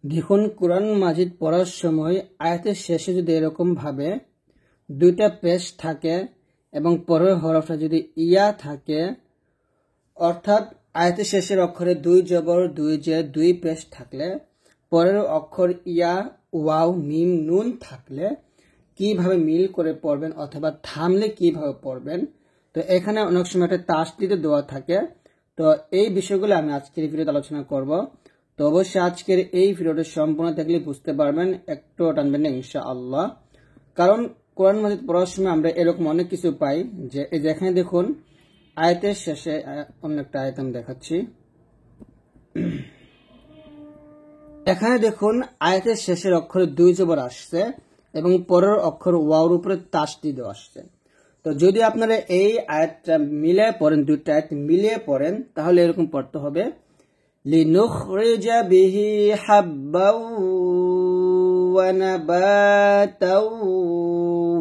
দেখুন, কোরআন মাজিদ পড়ার সময় আয়াতের শেষে যদি এরকম ভাবে দুইটা পেশ থাকে এবং পরের হরফটা যদি ইয়া থাকে, অর্থাৎ আয়াতের শেষের অক্ষরে দুই জবর দুই জে দুই পেশ থাকলে পরের অক্ষর ইয়া ওয়াও মিম নুন থাকলে কিভাবে মিল করে পড়বেন অথবা থামলে কিভাবে পড়বেন। তো এখানে অনেক সময় একটা তাসদিদ দেওয়া থাকে। তো এই বিষয়গুলো আমি আজকের ভিডিওতে আলোচনা করব। তো অবশ্যই আজকের এই ভিডিওটা সম্পূর্ণ দেখলে বুঝতে পারবেন, একটু টানবেন না ইনশাআল্লাহ। কারণ কোরআন মাজিদ পড়ার সময় আমরা এরকম অনেক কিছু পাই যে এই যে এখানে দেখুন আয়াতের শেষে অন্য একটা আয়াত আমি দেখাচ্ছি। এখানে দেখুন আয়াতের শেষের অক্ষরে দুই জবর আসছে এবং পরের অক্ষর ওয়াওর উপরে তাসদিদ আসছে। তো যদি আপনারা এই আয়াতটা মিলিয়ে পড়েন, দুইটা আয়াত মিলিয়ে পড়েন, তাহলে এরকম পড়তে হবে লিনুখরিজা বিহি হাব্বাও ওয়া নাবাতাও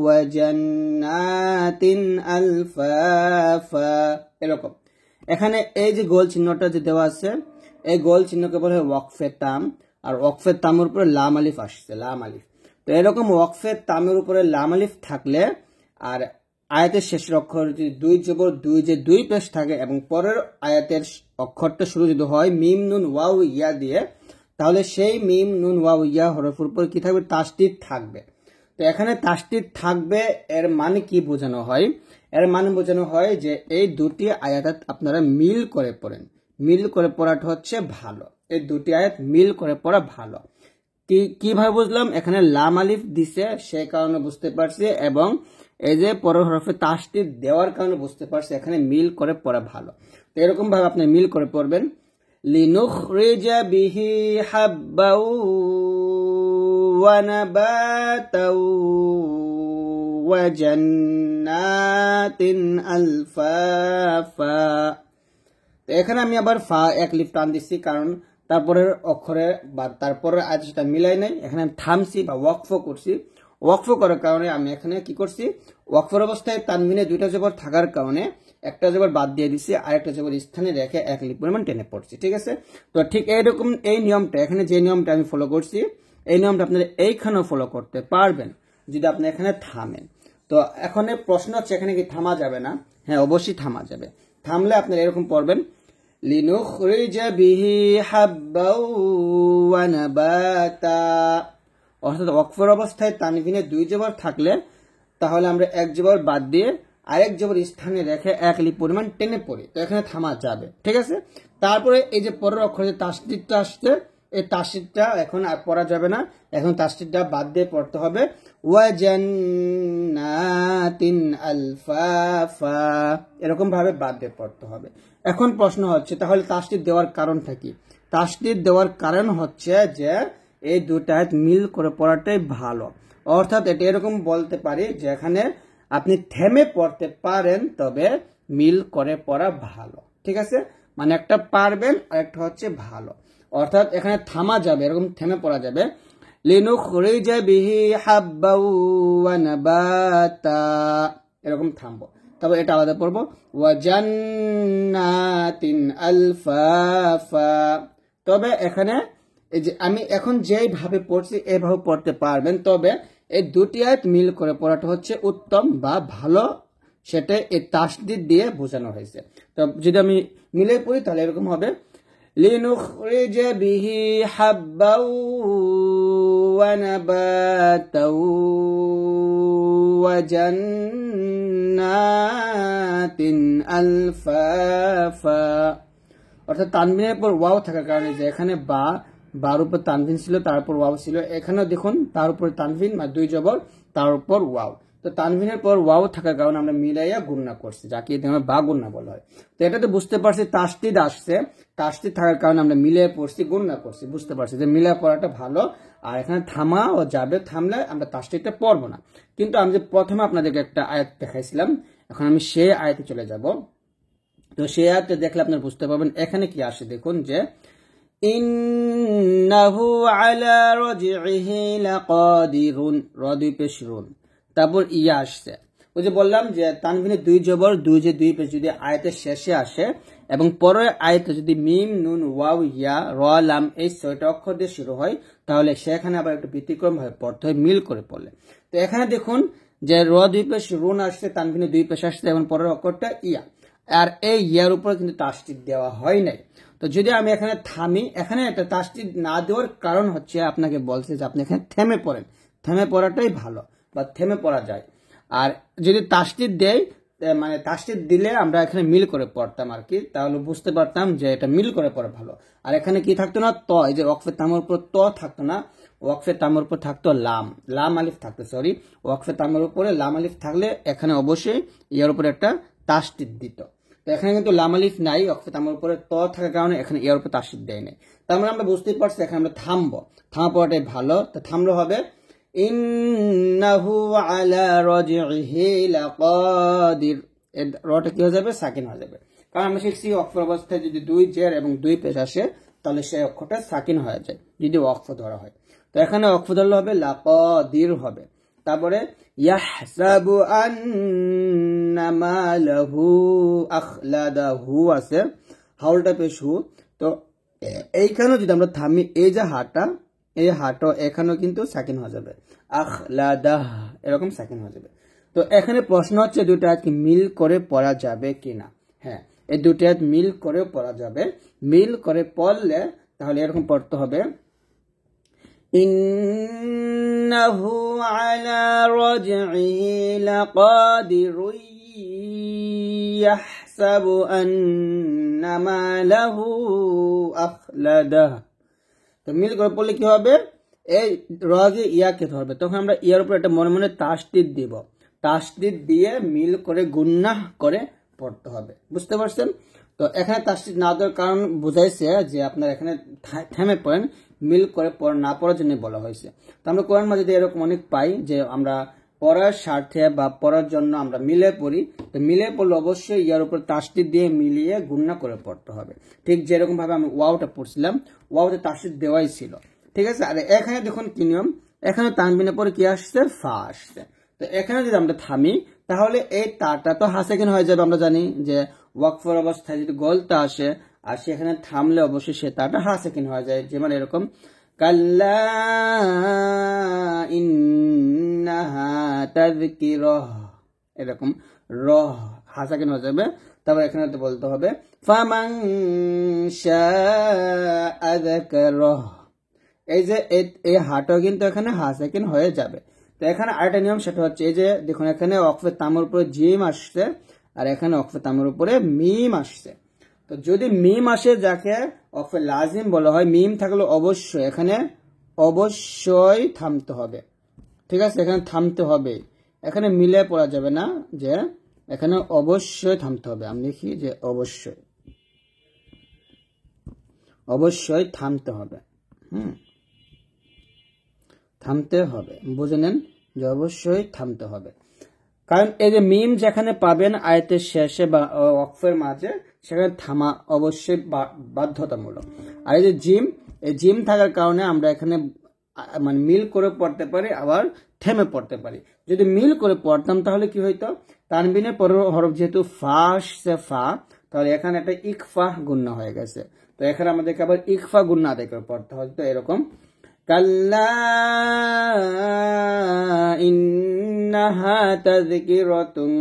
ওয়া জান্নাতিন আলফাফা, এরকম। এখানে এই যে গোল চিহ্নটা যে দেওয়া আছে, এই গোল চিহ্নকে বলা হয় ওয়াকফে তাম, আর ওয়াকফে তামের উপরে লাম আলিফ আসছে, লাম আলিফ। তো এরকম ওয়াকফে তামের উপরে লাম আলিফ থাকলে আর আয়াতের শেষের অক্ষর যদি দুই জবর দুই যে দুই পেশ থাকে এবং পরের আয়াতের অক্ষরটা শুরু যদি হয় মিম নুন ওয়াও ইয়া দিয়ে, তাহলে সেই মিম নুন ওয়াও ইয়া হরফের উপর কি থাকবে? তাসদিদ থাকবে। তো এখানে তাসদিদ থাকবে, এর মানে কি বোঝানো হয়? এর মানে বোঝানো হয় যে এই দুটি আয়াত আপনারা মিল করে পড়েন। মিল করে পড়াটা হচ্ছে ভালো, এই দুটি আয়াত মিল করে পড়া ভালো। কিভাবে বুঝলাম? এখানে লাম আলিফ দিছে সেই কারণে বুঝতে পারছি, এবং এই যে পরের হরফে তাসদিদ দেওয়ার কারণে বুঝতে পারছি এখানে মিল করে পড়া ভালো। তো এরকম ভাবে আপনি মিল করে পড়বেন, লিনুখরিজা বিহি হাব্বাও ওয়া নাবাতাও ওয়া জান্নাতিন আলফাফা। তো এখানে আমি আবার ফা এক লিফ টান দিচ্ছি, কারণ তারপরের অক্ষরে বা তারপরের আয়াতটা মিলাই নাই, এখানে আমি থামছি বা ওয়াকফ করছি। ওয়াকফ করার কারণে আমি এখানে কি করছি, ওয়াকফের অবস্থায় তানবিনে দুইটা জবর থাকার কারণে একটা জবর বাদ দিয়ে দিচ্ছি, আর একটা জবর স্থানে রেখে এক লিফ পরিমাণ টেনে পড়ছি। ঠিক আছে? তো ঠিক এইরকম এই নিয়মটা, এখানে যে নিয়মটা আমি ফলো করছি, এই নিয়মটা আপনারা এইখানেও ফলো করতে পারবেন যদি আপনি এখানে থামেন। তো এখন প্রশ্ন হচ্ছে এখানে কি থামা যাবে না? হ্যাঁ, অবশ্যই থামা যাবে। থামলে আপনারা এরকম পড়বেন, লিনুখরিজা বিহি হাব্বাও ওয়া নাবাতা। অর্থাৎ ওয়াকফের অবস্থায় তানভিনে দুই জবর থাকলে তাহলে আমরা এক জবর বাদ দিয়ে আরেক জবর স্থানে রেখে এক লিপ পরিমাণ টেনে পড়ি, তো এখানে থামা যাবে। ঠিক আছে? তারপরে এই যে পরের অক্ষরে যে তাসদিদটা আসছে, এই তাসদিদটা এখন আর পড়া যাবে না, এখন তাসদিদটা বাদ দিয়ে পড়তে হবে ওয়া জান্নাতিন আলফাফা, এরকম ভাবে বাদ দিয়ে পড়তে হবে। এখন প্রশ্ন হচ্ছে তাহলে তাসদিদ দেওয়ার কারণটা কি? তাসদিদ দেওয়ার কারণ হচ্ছে যে এই দুটা আয়াত মিল করে পড়াটাই ভালো। অর্থাৎ এটা এরকম বলতে পারি যে এখানে আপনি থেমে পড়তে পারেন, তবে মিল করে পড়া ভালো। ঠিক আছে? মানে একটা পারবেন আর একটা হচ্ছে ভালো। অর্থাৎ এখানে থামা যাবে, এরকম থেমে পড়া যাবে, লিনুখরিজা বিহি হাব্বাও ওয়া নাবাতা, এরকম থামবো। তারপর এটা আলাদা পড়বো, ওয়া জান্নাতিন আলফাফা। তবে এখানে এই যে আমি এখন যেভাবে পড়ছি এইভাবে পড়তে পারবেন, তবে এই দুটি আয়াত মিল করে পড়াটা হচ্ছে উত্তম বা ভালো, সেটা এই তাসদিদ দিয়ে বোঝানো হয়েছে। তো যদি আমি মিলে পড়ি তাহলে এরকম হবে, লিনুখরিজা বিহি হাব্বাও ওয়া নাবাতাও ওয়া জান্নাতিন আলফাফা। অর্থাৎ তানবিনের পর ওয়াও থাকার কারণে যে এখানে বার উপর তানবিন ছিল, তারপর ওয়াও ছিল, এখানেও দেখুন তার উপর তানবিন বা দুই জবর তার উপর ওয়াও। তো তানবিনের পর ওয়াও থাকার কারণে আমরা মিলাইয়া গুণনা করছি, যাকে আমরা বা গুণনা বলা হয়। তো এটা তো বুঝতে পারছি তাসদিদ আসছে, তাসদিদ থাকার কারণে আমরা মিলিয়ে পড়ছি, গুণনা করছি, বুঝতে পারছি যে মিলিয়ে পড়াটা ভালো। আর এখানে থামা ও যাবে, থামলে আমরা তাসদিদটা পড়বো না। কিন্তু আমি যে প্রথমে আপনাদেরকে একটা আয়াত দেখাইছিলাম, এখন আমি সেই আয়াতে চলে যাব। তো সেই আয়াতটা দেখলে আপনারা বুঝতে পারবেন এখানে কি আসে। দেখুন যে ইন্নাহু আলা রাজিহি লাকাদিরুন, র দুই পেশ রুন, তারপর ইয়া আসছে। ওই যে বললাম যে তানবিনে দুই জবর দুই যে দুই পেশ যদি আয়াতের শেষে আসে এবং পরের আয়াতে যদি মিম নুন ওয়াও ইয়া র লাম এই 6টা অক্ষর দিয়ে শুরু হয় তাহলে সেখানে আবার একটু ব্যতিক্রম ভাবে পড়তে হয় মিল করে পড়লে। তো এখানে দেখুন যে র দুই পেশ রুন আসছে, তানবিনে দুই পেশ আসছে এবং পরের অক্ষরটা ইয়া, আর এই ইয়ার উপরে কিন্তু তাসদিদ দেওয়া হয় নাই। তো যদি আমি এখানে থামি, এখানে একটা তাসদিদ না দেওয়ার কারণ হচ্ছে আপনাকে বলছে যে আপনি এখানে থেমে পড়েন, থেমে পড়াটাই ভালো বা থেমে পড়া যায়। আর যদি তাসদিদ দেয় মানে তাসদিদ দিলে আমরা এখানে মিল করে পড়তাম আর কি, তাহলে বুঝতে পারতাম যে এটা মিল করে পড়া ভালো। আর এখানে কি থাকতো না, ত, এই যে ওয়াকফে তামের উপর ত থাকতো না, ওয়াকফে তামের উপর থাকতো লাম, লাম আলিফ থাকতো, সরি ওয়াকফে তামের উপরে লাম আলিফ থাকলে এখানে অবশ্যই ইয়ার উপরে একটা তাসদিদ দিত। তো এখানে কিন্তু লাম আলিফ নাই, ওয়াকফে তামের উপরে ত থাকার কারণে এখানে ইয়ার উপরে তাসদিদ দেয় নাই। তার মানে আমরা বুঝতেই পারছি এখানে আমরা থামবো, থামা পড়াটাই ভালো। তো থামলো হবে ইন্নাহু আলা রাজিহি লাকাদির, রটা কি হয়ে যাবে, সাকিন হয়ে যাবে। কারণ আমরা শিখছি ওয়াকফের অবস্থায় যদি দুই জের এবং দুই পেশ আসে তাহলে সেই অক্ষরটা সাকিন হয়ে যায় যদি ওয়াকফ ধরা হয়। তো এখানে ওয়াকফ ধরলে হবে লাকাদির হবে। তারপরে ইয়াহসাবু আন্না মালাহু আখলাদাহু আছে, হাউলটা পেশ হু। তো এইখানেও যদি আমরা থামি, এই যে হাটা, এই হাটো এখানেও কিন্তু সাকিন হয়ে যাবে, আখলাদাহ এরকম সাকিন হয়ে যাবে। তো এখানে প্রশ্ন হচ্ছে দুটো আয়াত কি মিল করে পড়া যাবে কিনা। হ্যাঁ, এই দুটো আয়াত মিল করে পড়া যাবে। মিল করে পড়লে তাহলে এরকম পড়তে হবে ইন্নাহু আলা রাজঈহি লাকাদিরুন ইয়াহসাবু আন্না মালাহু আখলাদাহ। তো মিল করে পড়লে কি হবে, এই রগে ইয়াকে ধরবে, তখন আমরা ইয়ার উপর একটা মনে মনে তাসদিদ দিব, তাসদিদ দিয়ে মিল করে গুন্নাহ করে পড়তে হবে, বুঝতে পারছেন। তো এখানে তাসদিদ না দেওয়ার কারণ বুঝাইছে যে আপনার এখানে থেমে পড়েন, মিল করে না পড়ার জন্য বলা হয়েছে। তো আমরা কোরআন মাজিদে এরকম অনেক পাই যে আমরা পড়ার স্বার্থে বা পড়ার জন্য আমরা মিলে পড়ি, তো মিলে পড়লে অবশ্যই ইয়ার উপর তাসদিদ দিয়ে মিলিয়ে গুন্না করে পড়তে হবে। ঠিক যেরকম ভাবে আমি ওয়াওটা পড়ছিলাম, ওয়াওতে তাসদিদ দেওয়াই ছিল, ঠিক আছে। আর এখানে দেখুন কি নিয়ম, এখানে তানবিনের পরে কি আসছে, ফা আসছে। তো এখানে যদি আমরা থামি তাহলে এই তাটা তো হাসাকিন হয়ে যাবে। আমরা জানি যে ওয়াকফের অবস্থায় যদি গলতা আসে আর সেখানে থামলে অবশ্যই সে তাটা হাসাকিন হয়ে যায়, যেমন এরকম কাল্লা ইন্নাহা তাযকিরাহ, এরকম রহ হাসাকিন হয়ে যাবে। তারপর এখানে তো বলতে হবে ফামান শাআ যাকারাহ, এই যে এই হাটাও কিন্তু এখানে হাসাকিন হয়ে যাবে। তো এখানে আরেকটা নিয়ম, সেটা হচ্ছে এই যে দেখুন এখানে ওয়াকফে তামের উপরে জিম আসছে আর এখানে ওয়াকফে তামের উপরে মিম আসছে। তো যদি মিম আসে যাকে ওয়াকফে লাজিম বলা হয়, মিম থাকলে অবশ্যই এখানে অবশ্যই থামতে হবে, ঠিক আছে, এখানে থামতে হবে, এখানে মিলে পড়া যাবে না, যে এখানে অবশ্যই থামতে হবে। আমি লিখি যে অবশ্যই, অবশ্যই থামতে হবে, থামতে হবে, বুঝে নেন যে অবশ্যই থামতে হবে। কারণ এই যে মিম যেখানে পাবেন আয়াতের শেষে বা ওয়াকফের মাঝে, সেখানে থামা অবশ্যই বাধ্যতামূলক। আর এই যে জিম, এই জিম থাকার কারণে আমরা এখানে মানে মিল করে পড়তে পারি, আবার থেমে পড়তে পারি। যদি মিল করে পড়তাম তাহলে কি হইতো, তানবিনের পরের হরফ যেহেতু ফা আসছে ফা, তাহলে এখানে একটা ইকফা গুন্না হয়ে গেছে। তো এখানে আমাদেরকে আবার ইকফা গুন্না আদায় করে পড়তে হতো, এরকম কাল্লা ইন্নাহা তাযকিরাতুন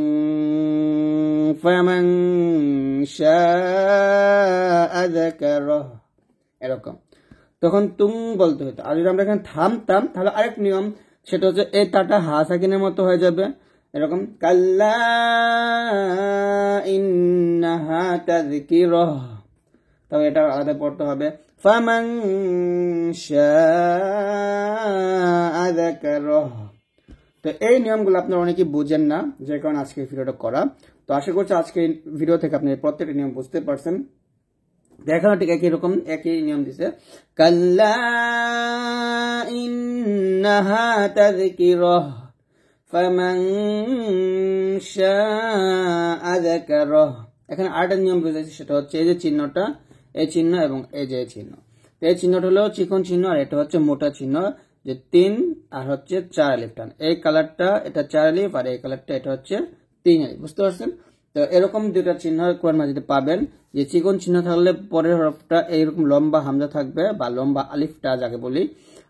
ফামান শাআ যাকারাহ, এরকম তখন তুম বলতে হতো। আর যদি আমরা এখানে থামতাম তাহলে আরেক নিয়ম, সেটা হচ্ছে এই তাটা হাসাকিনের মতো হয়ে যাবে, এরকম কাল্লা ইন্নাহা তাযকিরাহ, তবে এটা আলাদা পড়তে হবে ফামান শাআ যাকারাহ। তো এই নিয়মগুলো আপনারা অনেকেই বুঝেন না, যে কারণে আজকে ভিডিওটা করা। তো আশা করছি আজকে ভিডিও থেকে আপনি প্রত্যেকটা নিয়ম বুঝতে পারছেন। দেখানো ঠিক একই রকম, একই নিয়ম দিছে, কাল্লা ইন্নাহা তাযকিরাহ ফামান শাআ যাকারাহ। এখানে আরেকটা নিয়ম বুঝেছি, সেটা হচ্ছে এই যে চিহ্নটা, এই চিহ্ন এবং এই যে চিহ্ন, এই চিহ্নটা হলো চিকন চিহ্ন আর এটা হচ্ছে মোটা চিহ্ন। যে 3 আর হচ্ছে 4 আলিফ টান, এই কালারটা এটা 4 আলিফ আর এই কালারটা এটা হচ্ছে 3 আলিফ, বুঝতে পারছেন? তো এরকম দুটো চিহ্ন কোরআন মাজিদে পাবেন, যে চিকন চিহ্ন থাকলে পরের হরফটা এইরকম লম্বা হামজা থাকবে বা লম্বা আলিফটা যাকে বলি,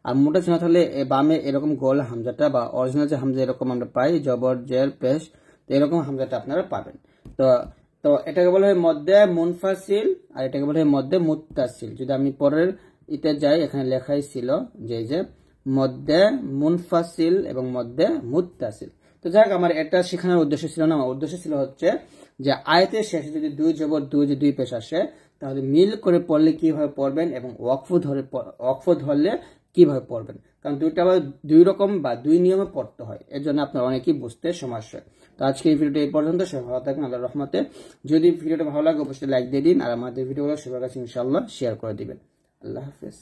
আর মোটা চিহ্ন থাকলে বামে এরকম গোল হামজাটা বা অরিজিনাল যে হামজা এরকম আমরা পাই জবর জের পেশ, তো এরকম হামজাটা আপনারা পাবেন। তো তো এটাকে বলা হয় মধ্যে মুনফাসিল আর এটাকে বলা হয় মধ্যে মুত্তাসিল। যদি আমি পরের ইতে যাই, এখানে লেখাই ছিল যে মধ্যে মুনফাসিল এবং মধ্যে মুত্তাসিল। তো যাই হোক, আমার এটা শেখানোর উদ্দেশ্য ছিল না, আমার উদ্দেশ্য ছিল হচ্ছে যে আয়াতের শেষে যদি দুই জবর দুই পেশ আসে তাহলে মিল করে পড়লে কিভাবে পড়বেন এবং ওয়াকফ ধরলে কিভাবে পড়বেন, কারণ দুইটা আবার দুই রকম বা দুই নিয়মে পড়তে হয়, এর জন্য আপনার অনেকেই বুঝতে সমস্যা। তো আজকে এই ভিডিওটা এই পর্যন্ত, সবাই ভালো থাকবেন আল্লাহর রহমতে। যদি ভিডিওটা ভালো লাগে অবশ্যই লাইক দিয়ে দিন আর আমাদের ভিডিওগুলো সবার কাছে ইনশাআল্লাহ শেয়ার করে দিবেন। আল্লাহ হাফেজ।